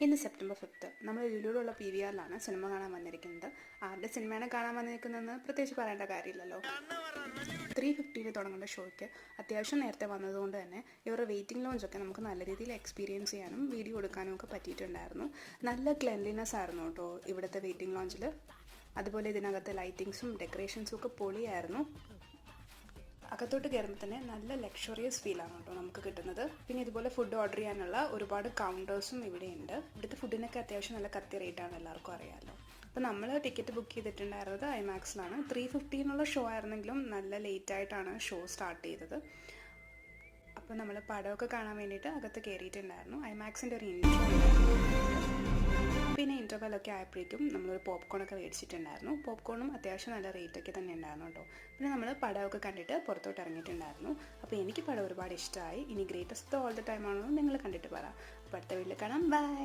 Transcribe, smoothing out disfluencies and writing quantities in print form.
ഇന്ന് സെപ്റ്റംബർ 5 നമ്മൾ ലുലുവിലുള്ള PVRലാണ് സിനിമ കാണാൻ വന്നിരിക്കുന്നത്. ആരുടെ സിനിമയാണ് കാണാൻ വന്നിരിക്കുന്നതെന്ന് പ്രത്യേകിച്ച് പറയേണ്ട കാര്യമില്ലല്ലോ. 3:50 തുടങ്ങുന്ന ഷോയ്ക്ക് അത്യാവശ്യം നേരത്തെ വന്നതുകൊണ്ട് തന്നെ ഇവരുടെ വെയിറ്റിംഗ് ലോഞ്ചൊക്കെ നമുക്ക് നല്ല രീതിയിൽ എക്സ്പീരിയൻസ് ചെയ്യാനും വീഡിയോ എടുക്കാനും ഒക്കെ പറ്റിയിട്ടുണ്ടായിരുന്നു. നല്ല ക്ലെൻലിനെസ് ആയിരുന്നു കേട്ടോ ഇവിടുത്തെ വെയിറ്റിംഗ് ലോഞ്ചിൽ. അതുപോലെ ഇതിനകത്ത് ലൈറ്റിങ്സും ഡെക്കറേഷൻസും ഒക്കെ പൊളിയായിരുന്നു. അകത്തോട്ട് കയറുമ്പോൾ തന്നെ നല്ല ലക്ഷറിയസ് ഫീലാണ് കേട്ടോ നമുക്ക് കിട്ടുന്നത്. പിന്നെ ഇതുപോലെ ഫുഡ് ഓർഡർ ചെയ്യാനുള്ള ഒരുപാട് കൗണ്ടേഴ്സും ഇവിടെയുണ്ട്. ഇവിടുത്തെ ഫുഡിനൊക്കെ അത്യാവശ്യം നല്ല കത്തി റേറ്റാണ്, എല്ലാവർക്കും അറിയാമല്ലോ. അപ്പോൾ നമ്മൾ ടിക്കറ്റ് ബുക്ക് ചെയ്തിട്ടുണ്ടായിരുന്നത് IMAX-ലാണ്. 3:50 ഷോ ആയിരുന്നെങ്കിലും നല്ല ലേറ്റായിട്ടാണ് ഷോ സ്റ്റാർട്ട് ചെയ്തത്. അപ്പോൾ നമ്മൾ പടമൊക്കെ കാണാൻ വേണ്ടിയിട്ട് അകത്ത് കയറിയിട്ടുണ്ടായിരുന്നു. IMAX-ൻ്റെ ഒരു പിന്നെ ഇൻ്റർവെല്ലൊക്കെ ആയപ്പോഴേക്കും നമ്മളൊരു പോപ്കോണൊക്കെ മേടിച്ചിട്ടുണ്ടായിരുന്നു. പോപ്കോണും അത്യാവശ്യം നല്ല റേറ്റൊക്കെ തന്നെ ഉണ്ടായിരുന്നു കേട്ടോ. പിന്നെ നമ്മൾ പടമൊക്കെ കണ്ടിട്ട് പുറത്തോട്ട് ഇറങ്ങിയിട്ടുണ്ടായിരുന്നു. അപ്പോൾ എനിക്ക് പടം ഒരുപാട് ഇഷ്ടമായി. ഇനി ഗ്രേറ്റസ്റ്റ് ഓൾ ദ ടൈം ആണോ നിങ്ങൾ കണ്ടിട്ട് പറ. അപ്പോൾ അടുത്ത വീട്ടിൽ കാണാം. ബൈ.